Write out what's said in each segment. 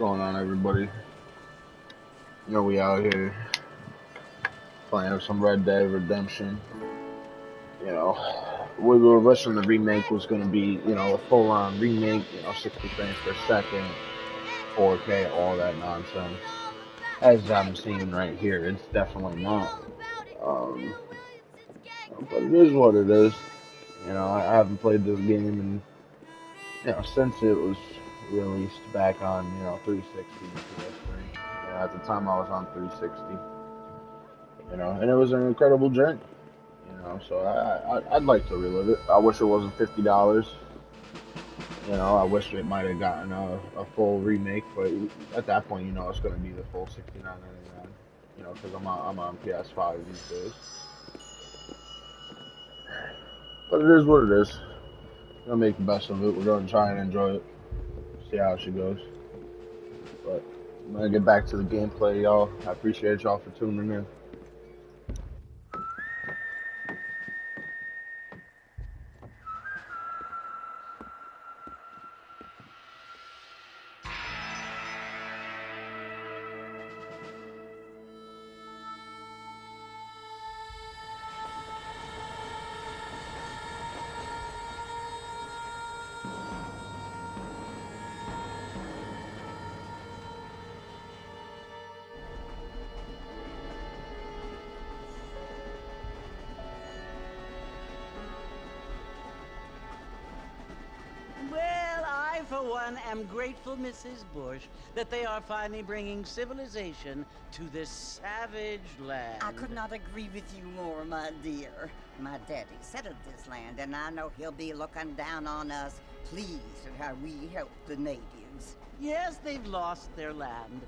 going on, everybody? We out here playing some Red Dead Redemption. You know, we were wishing the remake was going to be, a full-on remake. 60 frames per second, 4K, all that nonsense. As I'm seeing right here, it's definitely not. Um, but it is what it is. I haven't played this game and since it was released back on 360 and PS3. At the time, I was on 360. And it was an incredible journey. So I'd like to relive it. I wish it wasn't $50. I wish it might have gotten a full remake, but at that point, it's going to be the full 69.99. Because I'm on PS5 these days. But it is what it is. We're gonna make the best of it. We're gonna try and enjoy it. See how she goes. But I'm gonna get back to the gameplay, y'all. I appreciate y'all for tuning in. Well, I, for one, am grateful, Mrs. Bush, that they are finally bringing civilization to this savage land. I could not agree with you more, my dear. My daddy settled this land, and I know he'll be looking down on us, pleased at how we help the natives. Yes, they've lost their land,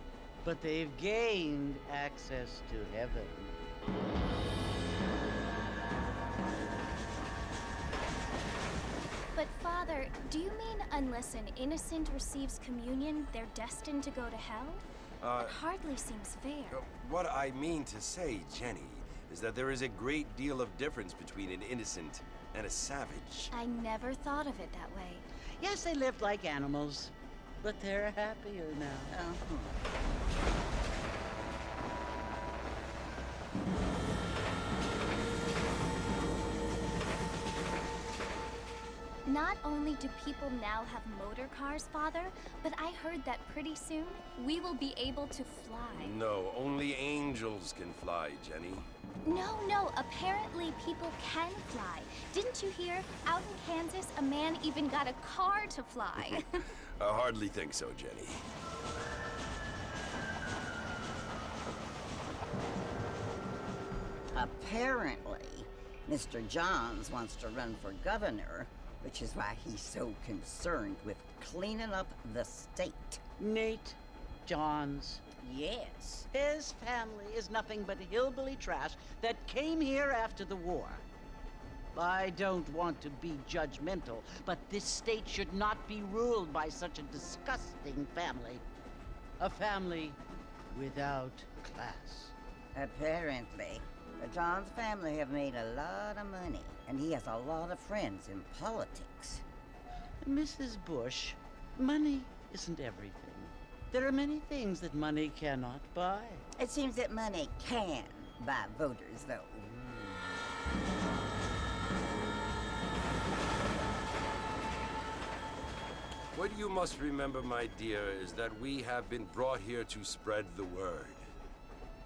but they've gained access to heaven. But Father, do you mean unless an innocent receives communion, they're destined to go to hell? That hardly seems fair. What I mean to say, Jenny, is that there is a great deal of difference between an innocent and a savage. I never thought of it that way. Yes, they lived like animals, but they're happier now. Not only do people now have motor cars, Father, but I heard that pretty soon we will be able to fly. No, only angels can fly, Jenny. No, apparently people can fly. Didn't you hear? Out in Kansas, a man even got a car to fly. I hardly think so, Jenny. Apparently, Mr. Johns wants to run for governor, which is why he's so concerned with cleaning up the state. Nate Johns. Yes. His family is nothing but hillbilly trash that came here after the war. I don't want to be judgmental, but this state should not be ruled by such a disgusting family. A family without class. Apparently. The Johns family have made a lot of money, and he has a lot of friends in politics. Mrs. Bush, money isn't everything. There are many things that money cannot buy. It seems that money can buy voters, though. What you must remember, my dear, is that we have been brought here to spread the word.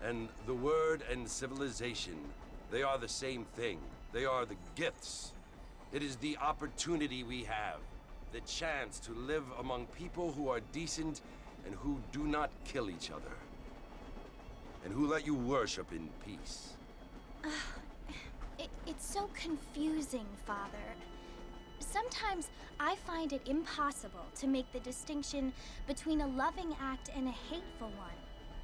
And the word and civilization, they are the same thing. They are the gifts. It is the opportunity we have, the chance to live among people who are decent and who do not kill each other, and who let you worship in peace. It's so confusing, Father. Sometimes I find it impossible to make the distinction between a loving act and a hateful one.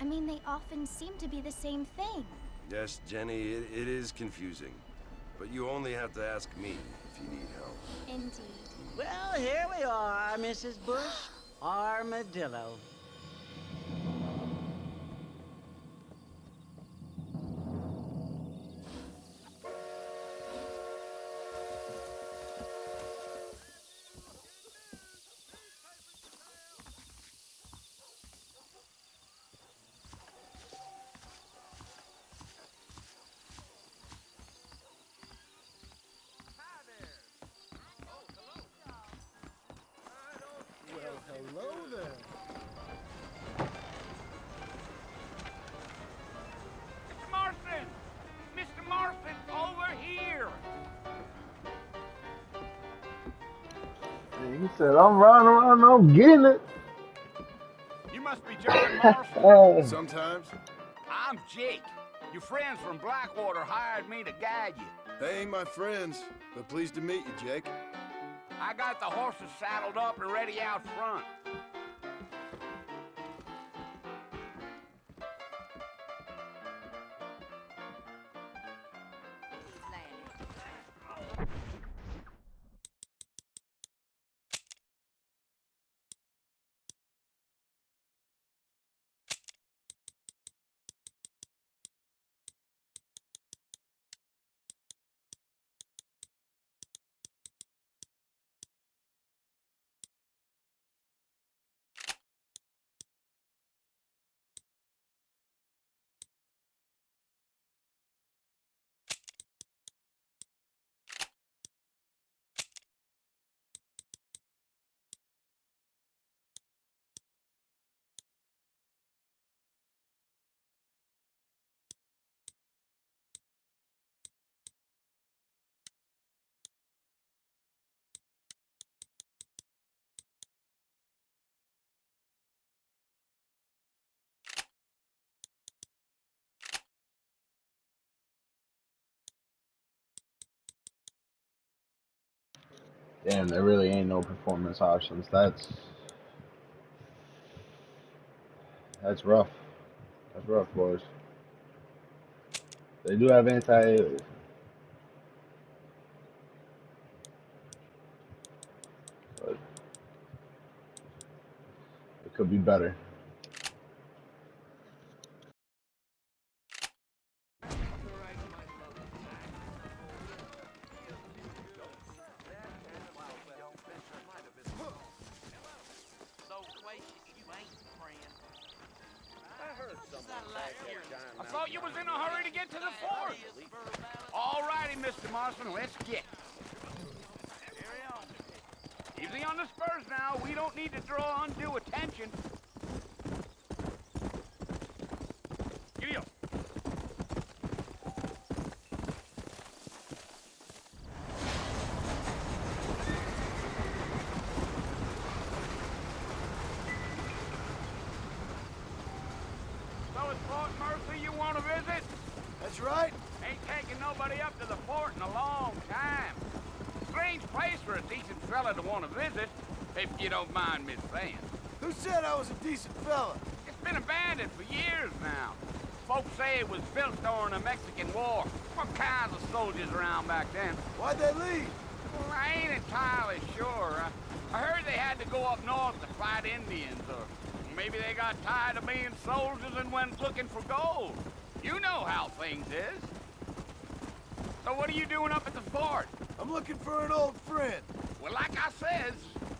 I mean, they often seem to be the same thing. Yes, Jenny, it is confusing. But you only have to ask me if you need help. Indeed. Well, here we are, Mrs. Bush. Armadillo. He said, I'm riding around, I'm getting it. You must be John Marston. Sometimes. I'm Jake. Your friends from Blackwater hired me to guide you. They ain't my friends, but pleased to meet you, Jake. I got the horses saddled up and ready out front. Damn, there really ain't no performance options. That's rough. That's rough, boys. They do have anti-aliasing, but it could be better. I thought you was in a hurry to get to the fort. All righty, Mr. Marston, let's get. Easy on the spurs now. We don't need to draw undue attention. Giddy up. So it's Fort Mercy you want to visit? That's right. Ain't taking nobody up to the fort in a long time. Strange place for a decent fella to want to visit, if you don't mind me saying. Who said I was a decent fella? It's been abandoned for years now. Folks say it was built during the Mexican War. What kinds of soldiers around back then? Why'd they leave? Well, I ain't entirely sure. I heard they had to go up north to fight Indians, or maybe they got tired of being soldiers and went looking for gold. You know how things is. So what are you doing up at the fort? I'm looking for an old friend. Well, like I says,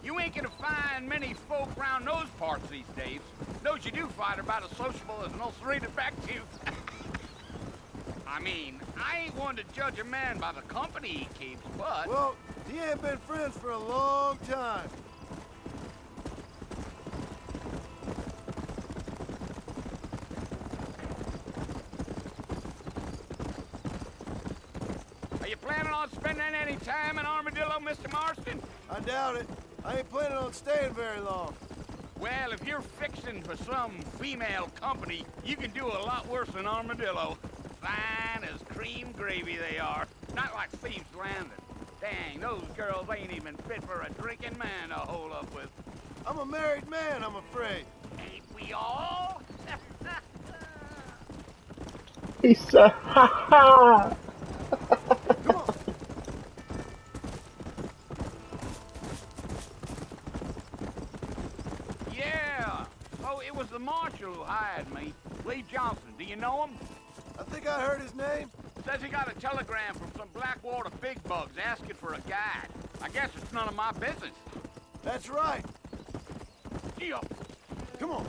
you ain't gonna find many folk around those parts these days. Those you do find are about as sociable as an ulcerated back tooth. I mean, I ain't one to judge a man by the company he keeps, but... Well, he ain't been friends for a long time. Are you planning on spending any time in Armadillo, Mr. Marston? I doubt it. I ain't planning on staying very long. Well, if you're fixing for some female company, you can do a lot worse than Armadillo. Fine as cream gravy they are. Not like Thieves' Landing. Dang, those girls ain't even fit for a drinking man to hold up with. I'm a married man, I'm afraid. Ain't we all? He said, ha ha! Come on. Yeah. Oh, it was the marshal who hired me. Lee Johnson. Do you know him? I think I heard his name. Says he got a telegram from some Blackwater big bugs asking for a guide. I guess it's none of my business. That's right. Gee-oh. Come on.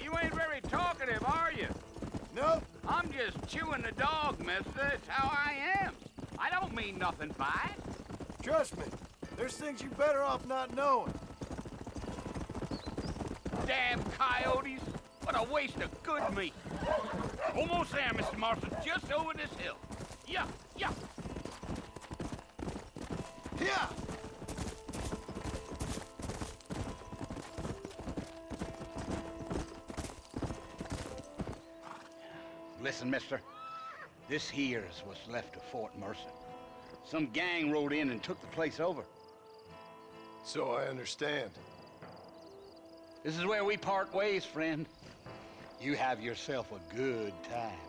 You ain't very talkative, are you? Nope. I'm just chewing the dog, mister. It's how I am. I don't mean nothing by it. Trust me. There's things you're better off not knowing. Damn coyotes. What a waste of good meat. Almost there, Mr. Marston. Just over this hill. Yeah, yeah. Yeah! Listen, mister. This here is what's left of Fort Mercer. Some gang rode in and took the place over. So I understand. This is where we part ways, friend. You have yourself a good time.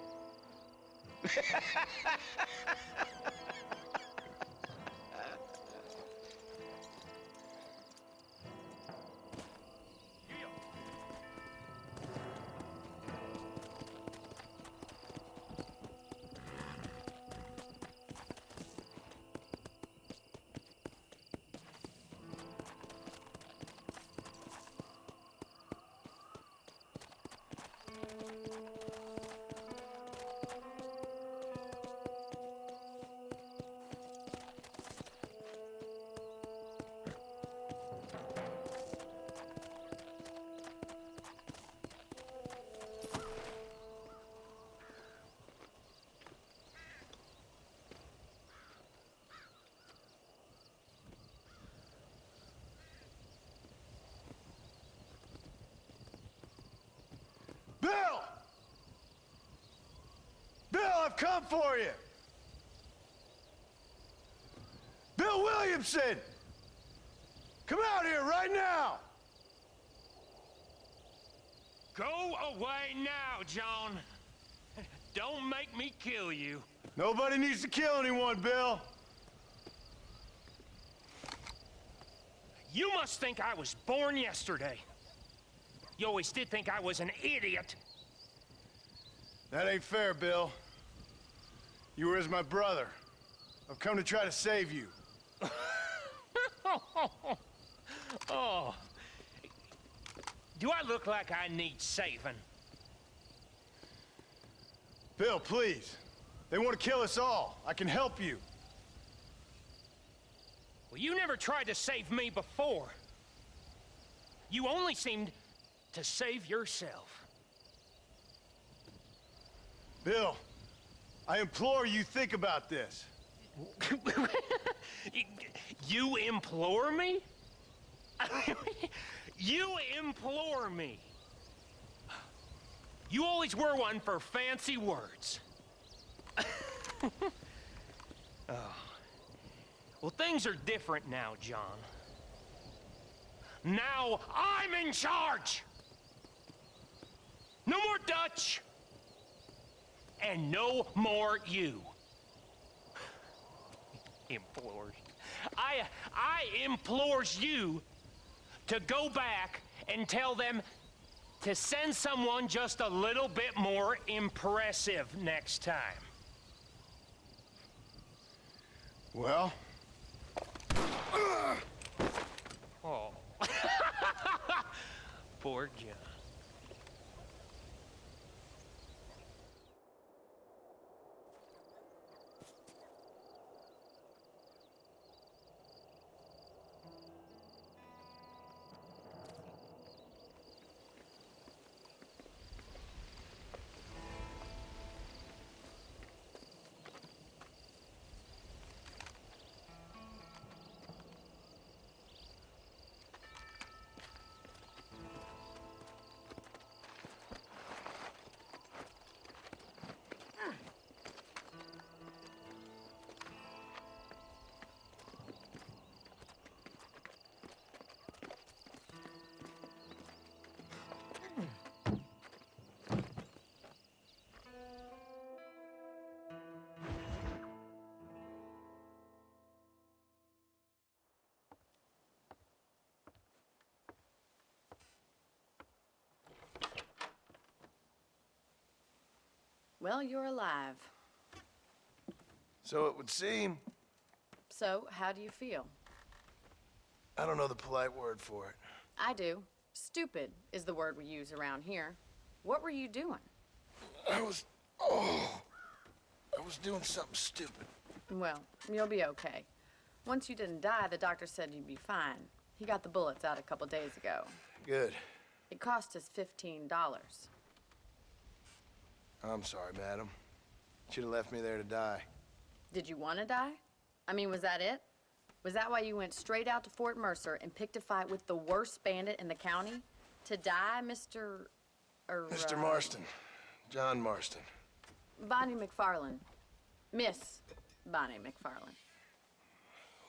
Bill! Bill, I've come for you! Bill Williamson! Come out here right now! Go away now, John. Don't make me kill you. Nobody needs to kill anyone, Bill. You must think I was born yesterday. You always did think I was an idiot. That ain't fair, Bill. You were as my brother. I've come to try to save you. Oh. Do I look like I need saving? Bill, please. They want to kill us all. I can help you. Well, you never tried to save me before. You only seemed to save yourself. Bill, I implore you think about this. You implore me? You implore me. You always were one for fancy words. Oh. Well, things are different now, John. Now I'm in charge! No more Dutch! And no more you. Implores. I implores you to go back and tell them to send someone just a little bit more impressive next time. Well? Oh. Poor John. Well, you're alive. So it would seem. So, how do you feel? I don't know the polite word for it. I do. Stupid is the word we use around here. What were you doing? I was doing something stupid. Well, you'll be okay. Once you didn't die, the doctor said you'd be fine. He got the bullets out a couple days ago. Good. It cost us $15. I'm sorry, madam. Should have left me there to die. Did you want to die? I mean, was that it? Was that why you went straight out to Fort Mercer and picked a fight with the worst bandit in the county? To die, Mr. Mr. Marston. John Marston. Bonnie McFarland. Miss Bonnie McFarland.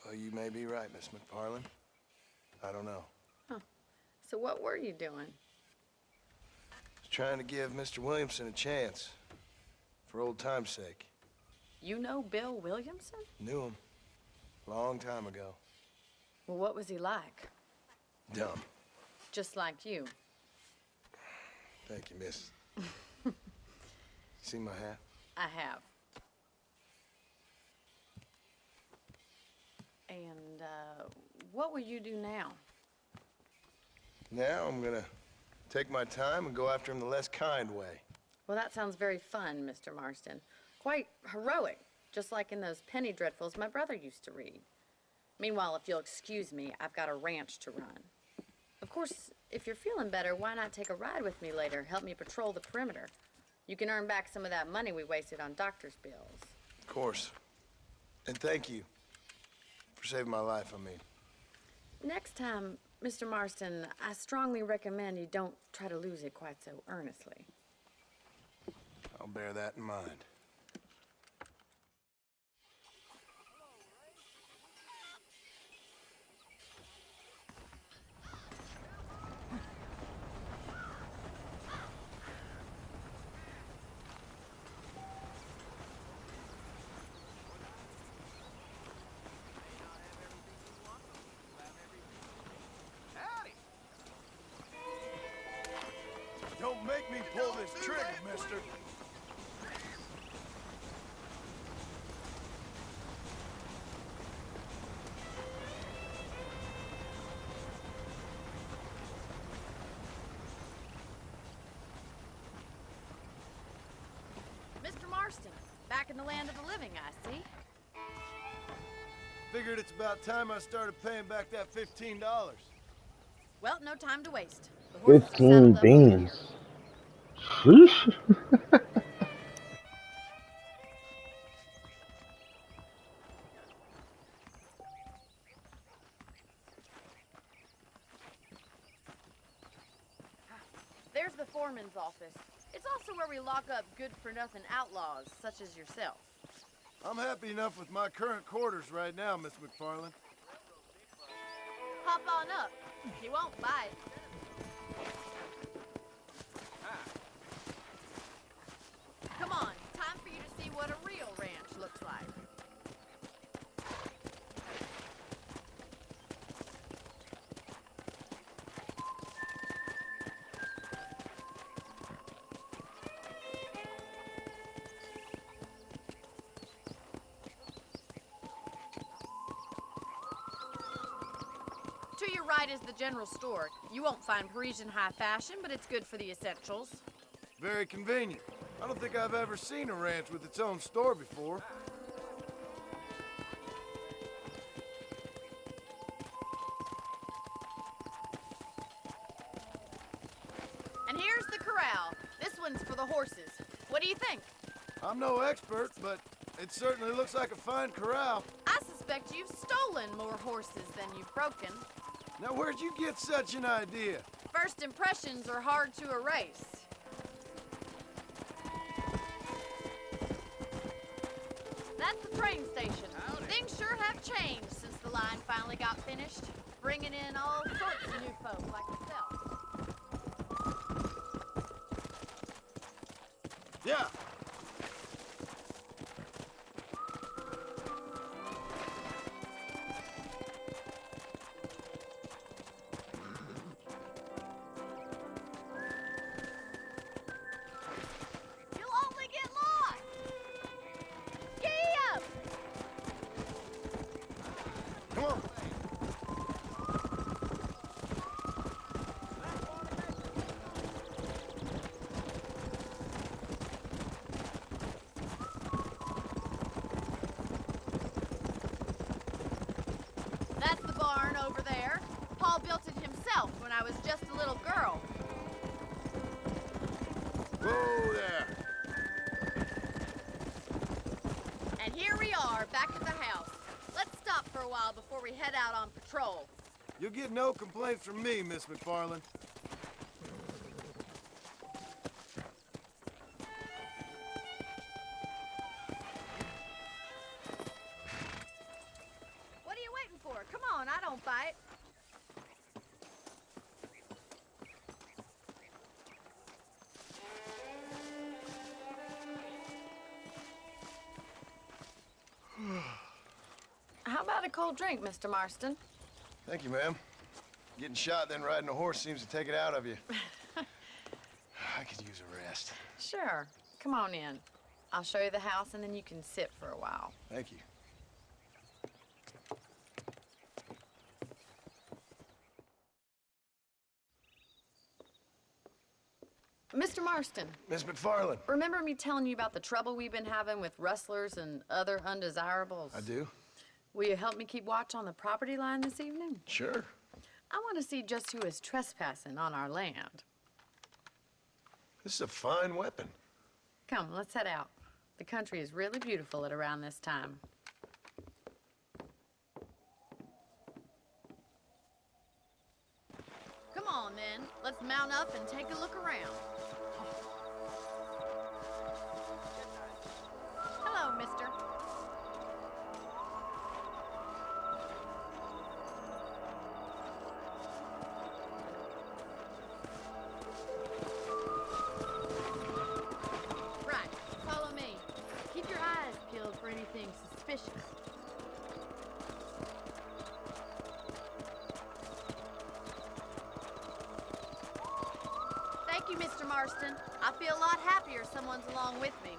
Well, you may be right, Miss McFarland. I don't know. Huh. So what were you doing? Just trying to give Mr. Williamson a chance. For old time's sake. You know Bill Williamson? Knew him. Long time ago. Well, what was he like? Dumb. Just like you. Thank you, miss. See my hat? I have. And, what will you do now? Now I'm gonna take my time and go after him the less kind way. Well, that sounds very fun, Mr. Marston. Quite heroic, just like in those penny dreadfuls my brother used to read. Meanwhile, if you'll excuse me, I've got a ranch to run. Of course, if you're feeling better, why not take a ride with me later? Help me patrol the perimeter. You can earn back some of that money we wasted on doctor's bills. Of course. And thank you for saving my life, I mean. Next time, Mr. Marston, I strongly recommend you don't try to lose it quite so earnestly. I'll bear that in mind. Don't make me pull this trigger, mister. Mr. Marston, back in the land of the living, I see. Figured it's about time I started paying back that $15. Well, no time to waste. The horses are saddled 15 up. beans. Sheesh. There's the foreman's office. It's also where we lock up good-for-nothing outlaws, such as yourself. I'm happy enough with my current quarters right now, Miss McFarland. Hop on up. He won't bite. Come on, time for you to see what a real ranch looks like. To your right is the general store. You won't find Parisian high fashion, but it's good for the essentials. Very convenient. I don't think I've ever seen a ranch with its own store before. And here's the corral. This one's for the horses. What do you think? I'm no expert, but it certainly looks like a fine corral. I suspect you've stolen more horses than you've broken. Now, where'd you get such an idea? First impressions are hard to erase. That's the train station. Things sure have changed since the line finally got finished, bringing in all sorts of new folk like yourself. Yeah. You'll only get lost! Giddy up! Come on. we head out on patrol. You'll get no complaints from me, Miss McFarland. What are you waiting for? Come on, I don't fight. How about a cold drink, Mr. Marston? Thank you, ma'am. Getting shot, then riding a horse seems to take it out of you. I could use a rest. Sure. Come on in. I'll show you the house, and then you can sit for a while. Thank you. Mr. Marston, Miss McFarland. remember me telling you about the trouble we've been having with rustlers and other undesirables? I do? Will you help me keep watch on the property line this evening? Sure. I want to see just who is trespassing on our land. This is a fine weapon. Come, let's head out. The country is really beautiful at around this time. Come on, then. Let's mount up and take a look around. Hello, mister. Right, follow me. Keep your eyes peeled for anything suspicious. Thank you, Mr. Marston. I feel a lot happier someone's along with me.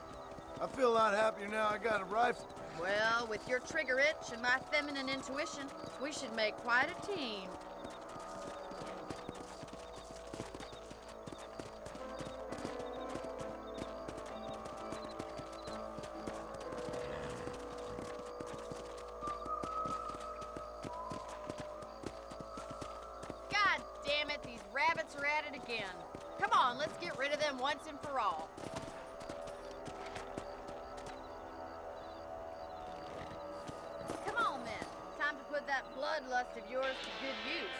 I feel a lot happier now I got a rifle. Well, with your trigger itch and my feminine intuition, we should make quite a team. God damn it, these rabbits are at it again. Come on, let's get rid of them once and for all. Come on, then. Time to put that bloodlust of yours to good use.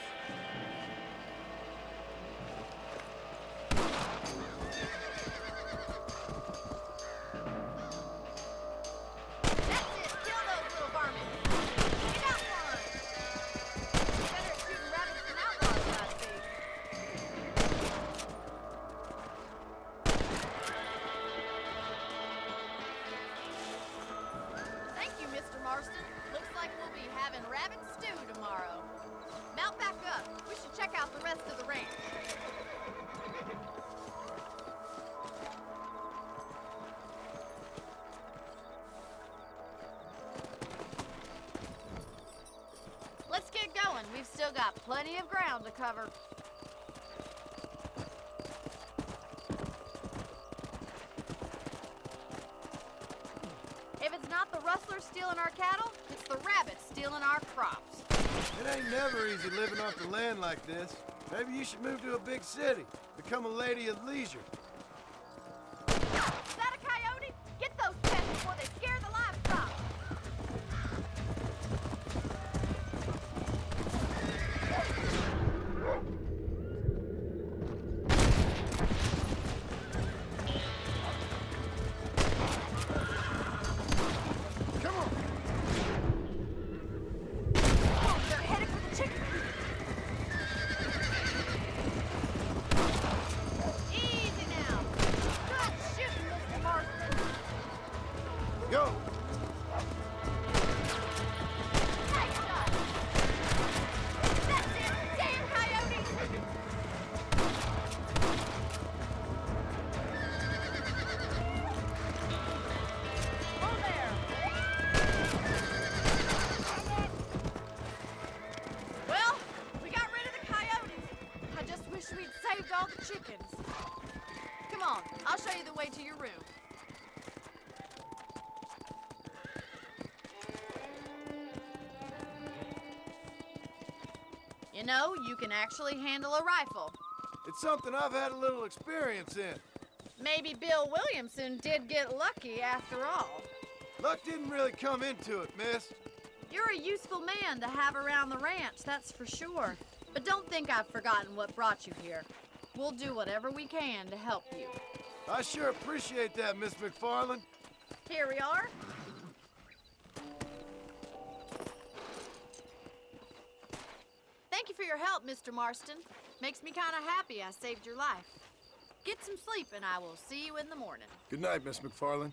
That's it. Kill those little varmints. Get out one. Better at shooting rabbits than outlaws, I see. Thank you, Mr. Marston. Looks like we'll be having rabbit stew tomorrow. Mount back up. We should check out the rest of the ranch. Let's get going. We've still got plenty of ground to cover. If it's not the rustlers stealing our cattle, it's the rabbits stealing our crops. It ain't never easy living off the land like this. Maybe you should move to a big city. Become a lady of leisure. Is that a coyote? Get those pests before they scare the livestock. Come on! Oh, they're headed for the chicken coop. Easy now. Good shooting, Mr. Marston. Go! Nice shot. That's it. Damn coyote. Oh, there. Well, we got rid of the coyotes. I just wish we'd saved all the chickens. Come on, I'll show you the way to your room. You know, you can actually handle a rifle. It's something I've had a little experience in. Maybe Bill Williamson did get lucky after all. Luck didn't really come into it, miss. You're a useful man to have around the ranch, that's for sure. But don't think I've forgotten what brought you here. We'll do whatever we can to help you. I sure appreciate that, Miss McFarland. Here we are. Thank you for your help, Mr. Marston. Makes me kind of happy I saved your life. Get some sleep and I will see you in the morning. Good night, Miss McFarland.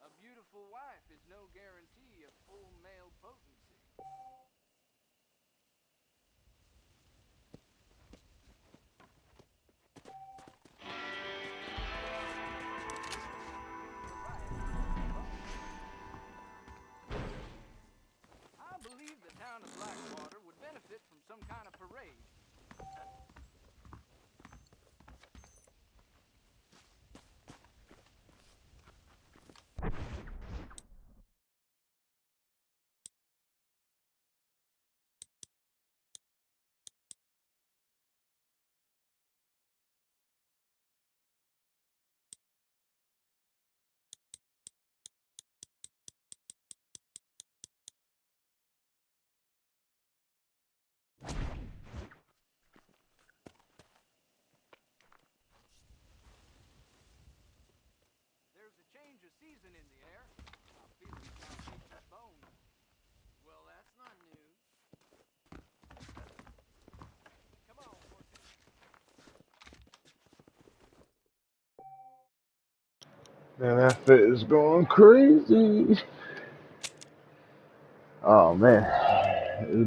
A beautiful wife is no guarantee of full male potency. I believe the town of Blackwater would benefit from some kind of parade. There's a change of season in the air. I'm feeling kind of itchy bone. Well, that's not news. Come on, horses. Man, that fit is going crazy. Oh man.